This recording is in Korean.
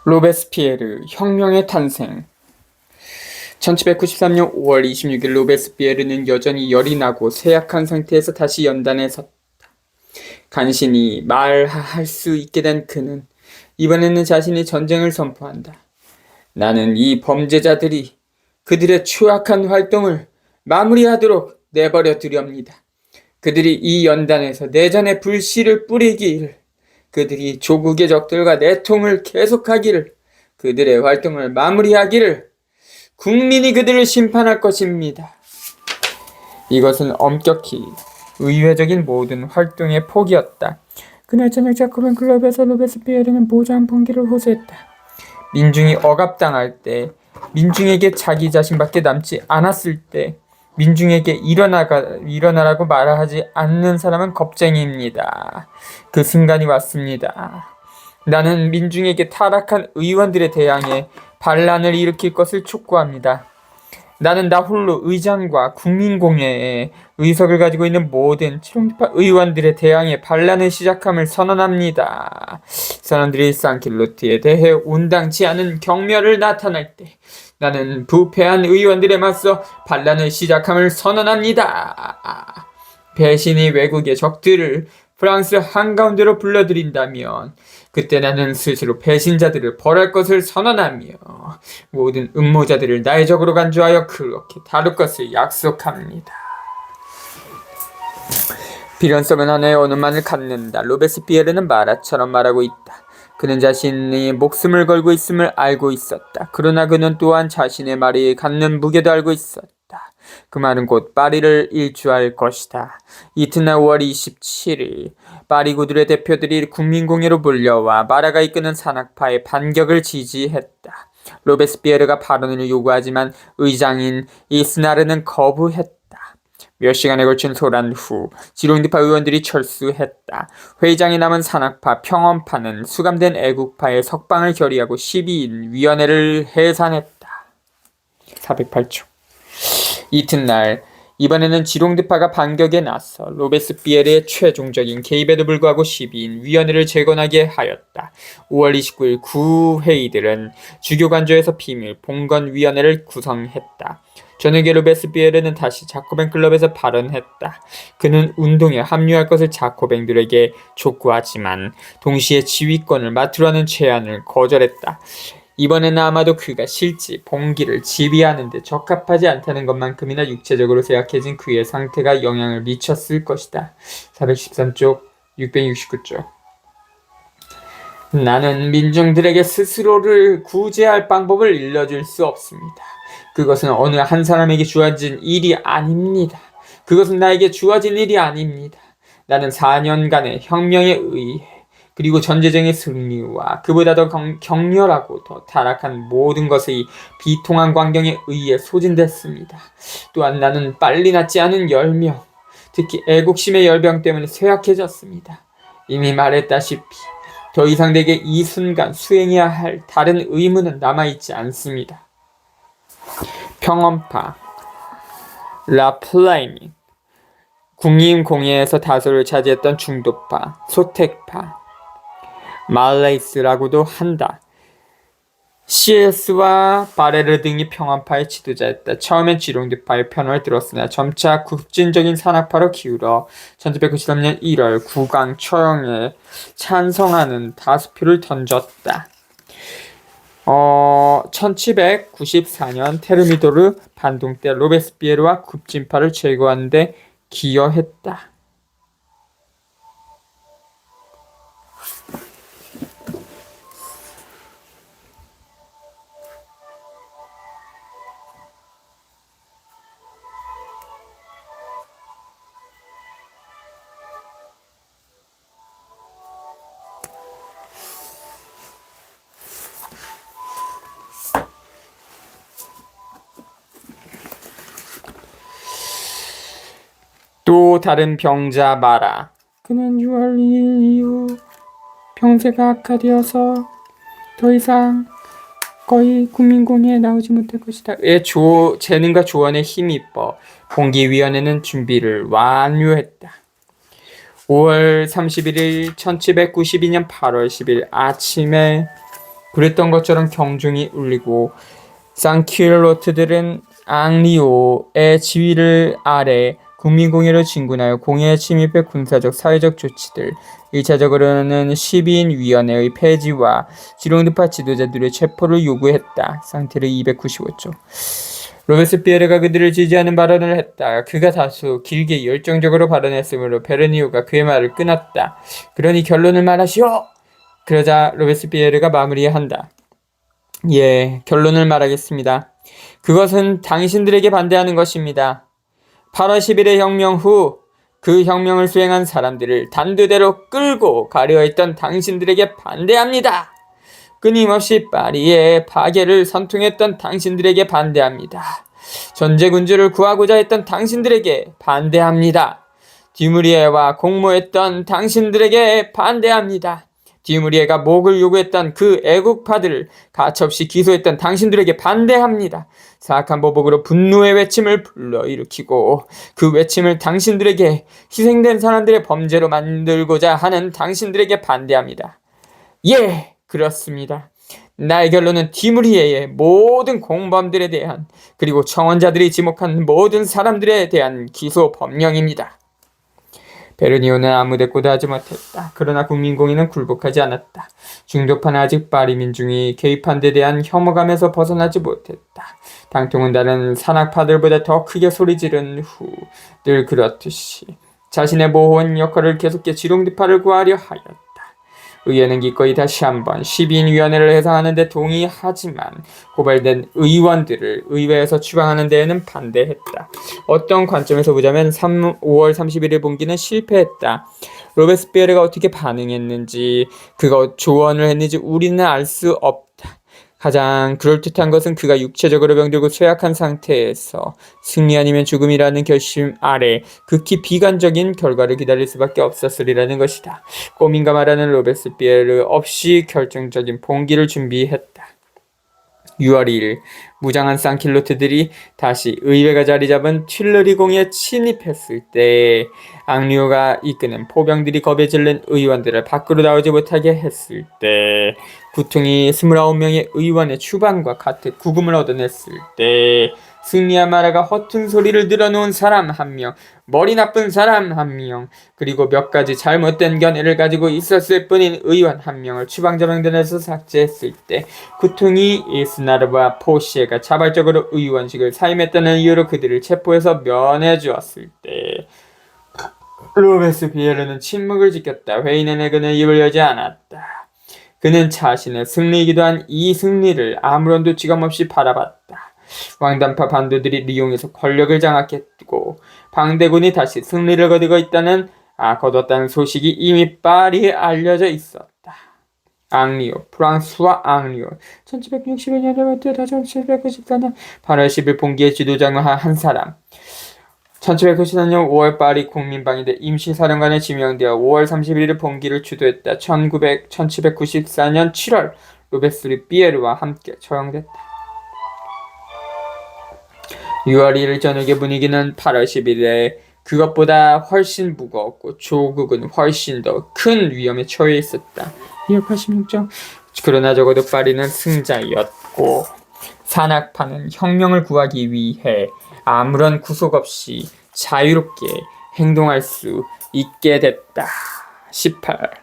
로베스피에르 혁명의 탄생. 1793년 5월 26일 로베스피에르는 여전히 열이 나고 쇠약한 상태에서 다시 연단에 섰다. 간신히 말할 수 있게 된 그는 이번에는 자신이 전쟁을 선포한다. 나는 이 범죄자들이 그들의 추악한 활동을 마무리하도록 내버려 두렵니다. 그들이 이 연단에서 내전의 불씨를 뿌리기를, 그들이 조국의 적들과 내통을 계속하기를, 그들의 활동을 마무리하기를, 국민이 그들을 심판할 것입니다. 이것은 엄격히 의회적인 모든 활동의 포기였다. 그날 저녁 자코벤 클럽에서 로베스피에르는 모자한 봉기를 호소했다. 민중이 억압당할 때, 민중에게 자기 자신밖에 남지 않았을 때, 민중에게 일어나라고 말하지 않는 사람은 겁쟁이입니다. 그 순간이 왔습니다. 나는 민중에게 타락한 의원들에 대항해 반란을 일으킬 것을 촉구합니다. 나는 나 홀로 의장과 국민공회에 의석을 가지고 있는 모든 칠홍파 의원들에 대항해 반란을 시작함을 선언합니다. 사람들이 산킬로티에 대해 온당치 않은 경멸을 나타날 때 나는 부패한 의원들에 맞서 반란을 시작함을 선언합니다. 배신이 외국의 적들을 프랑스 한가운데로 불러들인다면 그때 나는 스스로 배신자들을 벌할 것을 선언하며 모든 음모자들을 나의 적으로 간주하여 그렇게 다룰 것을 약속합니다. 비련성은 하나의 언어만을 갖는다. 로베스피에르는 마라처럼 말하고 있다. 그는 자신이 목숨을 걸고 있음을 알고 있었다. 그러나 그는 또한 자신의 말이 갖는 무게도 알고 있었다. 그 말은 곧 파리를 일주할 것이다. 이튿날 5월 27일 파리 구들의 대표들이 국민공회로 몰려와 마라가 이끄는 산악파의 반격을 지지했다. 로베스피에르가 발언을 요구하지만 의장인 이스나르는 거부했다. 몇 시간에 걸친 소란 후 지롱디파 의원들이 철수했다. 회의장에 남은 산악파, 평원파는 수감된 애국파의 석방을 결의하고 12인 위원회를 해산했다. 408초. 이튿날 이번에는 지롱드파가 반격에 나서 로베스피에르의 최종적인 개입에도 불구하고 12인 위원회를 재건하게 하였다. 5월 29일 구회의들은 주교관저에서 비밀 봉건위원회를 구성했다. 저녁에 로베스피에르는 다시 자코뱅 클럽에서 발언했다. 그는 운동에 합류할 것을 자코뱅들에게 촉구하지만 동시에 지휘권을 맡으라는 제안을 거절했다. 이번에는 아마도 그가 실제 봉기를 지휘하는 데 적합하지 않다는 것만큼이나 육체적으로 쇠약해진 그의 상태가 영향을 미쳤을 것이다. 413쪽, 669쪽. 나는 민중들에게 스스로를 구제할 방법을 일러줄 수 없습니다. 그것은 어느 한 사람에게 주어진 일이 아닙니다. 그것은 나에게 주어진 일이 아닙니다. 나는 4년간의 혁명에 의해 그리고 전제적인 승리와 그보다 더 격렬하고 더 타락한 모든 것의 비통한 광경에 의해 소진됐습니다. 또한 나는 빨리 낫지 않은 열명, 특히 애국심의 열병 때문에 쇠약해졌습니다. 이미 말했다시피 더 이상 내게 이 순간 수행해야 할 다른 의무는 남아있지 않습니다. 평원파, 라플라이밍, 국민공회에서 다수를 차지했던 중도파, 소택파, 말레이스라고도 한다. CS와 바레르 등이 평안파의 지도자였다. 처음엔 지롱드파의 편을 들었으나 점차 급진적인 산악파로 기울어 1993년 1월 국왕 처형에 찬성하는 다수표를 던졌다. 1794년 테르미도르 반동 때 로베스피에르와 급진파를 제거하는 데 기여했다. 또 다른 병자 마라. 그는 6월 2일 이후 병세가 악화되어서 더 이상 거의 국민공회에 나오지 못할 것이다. 재능과 조언에 힘입어 봉기위원회는 준비를 완료했다. 5월 31일 1792년 8월 10일 아침에 그랬던 것처럼 경중이 울리고 상킬로트들은 앙리오의 지휘를 아래 국민공회로 진군하여 공회에 침입해 군사적 사회적 조치들, 1차적으로는 시민위원회의 폐지와 지롱드파 지도자들의 체포를 요구했다. 상태를 295조. 로베스피에르가 그들을 지지하는 발언을 했다. 그가 다소 길게 열정적으로 발언했으므로 베르니오가 그의 말을 끊었다. 그러니 결론을 말하시오. 그러자 로베스피에르가 마무리한다. 예, 결론을 말하겠습니다. 그것은 당신들에게 반대하는 것입니다. 8월 10일의 혁명 후 그 혁명을 수행한 사람들을 단두대로 끌고 가려 했던 당신들에게 반대합니다. 끊임없이 파리의 파괴를 선통했던 당신들에게 반대합니다. 전제군주를 구하고자 했던 당신들에게 반대합니다. 듀무리에와 공모했던 당신들에게 반대합니다. 듀무리에가 목을 요구했던 그 애국파들을 가차없이 기소했던 당신들에게 반대합니다. 사악한 보복으로 분노의 외침을 불러일으키고 그 외침을 당신들에게 희생된 사람들의 범죄로 만들고자 하는 당신들에게 반대합니다. 예, 그렇습니다. 나의 결론은 듀무리에의 모든 공범들에 대한 그리고 청원자들이 지목한 모든 사람들에 대한 기소 법령입니다. 베르니오는 아무 대꾸도 하지 못했다. 그러나 국민공의는 굴복하지 않았다. 중도파는 아직 파리 민중이 개입한 데 대한 혐오감에서 벗어나지 못했다. 당통은 다른 산악파들보다 더 크게 소리 지른 후 늘 그렇듯이 자신의 모호한 역할을 계속해 지롱드파를 구하려 하였다. 의회는 기꺼이 다시 한번 시민위원회를 해상하는 데 동의하지만 고발된 의원들을 의회에서 추방하는 데에는 반대했다. 어떤 관점에서 보자면 5월 31일 본기는 실패했다. 로베스피에르가 어떻게 반응했는지 그가 조언을 했는지 우리는 알 수 없다. 가장 그럴듯한 것은 그가 육체적으로 병들고 쇠약한 상태에서 승리 아니면 죽음이라는 결심 아래 극히 비관적인 결과를 기다릴 수밖에 없었으리라는 것이다. 꼬민가 말하는 로베스피에르 없이 결정적인 봉기를 준비했다. 6월 2일 무장한 상킬로트들이 다시 의회가 자리 잡은 튠르리 공에 침입했을 때 앙리오가 이끄는 포병들이 겁에 질린 의원들을 밖으로 나오지 못하게 했을 때 구퉁이 29명의 의원의 추방과 같은 구금을 얻어냈을 때 승리한 마라가 허튼 소리를 늘어놓은 사람 1명, 머리 나쁜 사람 1명, 그리고 몇 가지 잘못된 견해를 가지고 있었을 뿐인 의원 1명을 추방자명단에서 삭제했을 때 구퉁이 이스나르와 포시에가 자발적으로 의원직을 사임했다는 이유로 그들을 체포해서 면해주었을 때 로베스피에르는 침묵을 지켰다. 회의 내내 그는 입을 열지 않았다. 그는 자신의 승리이기도 한 이 승리를 아무런 도치감 없이 바라봤다. 왕단파 반도들이 리옹에서 권력을 장악했고 방대군이 다시 승리를 거뒀다는 소식이 이미 파리에 알려져 있었다. 앙리오, 프랑스와 앙리오 1761년부터 1794년 8월 10일 봉기의 지도장을 한 사람 1794년 5월 파리 국민방위대 임시사령관에 지명되어 5월 31일 봉기를 주도했다. 1794년 7월 로베스피에르와 함께 처형됐다. 6월 1일 저녁의 분위기는 8월 10일에 그것보다 훨씬 무거웠고 조국은 훨씬 더 큰 위험에 처해 있었다. 286점. 그러나 적어도 파리는 승자였고 산악파는 혁명을 구하기 위해 아무런 구속 없이 자유롭게 행동할 수 있게 됐다. 18.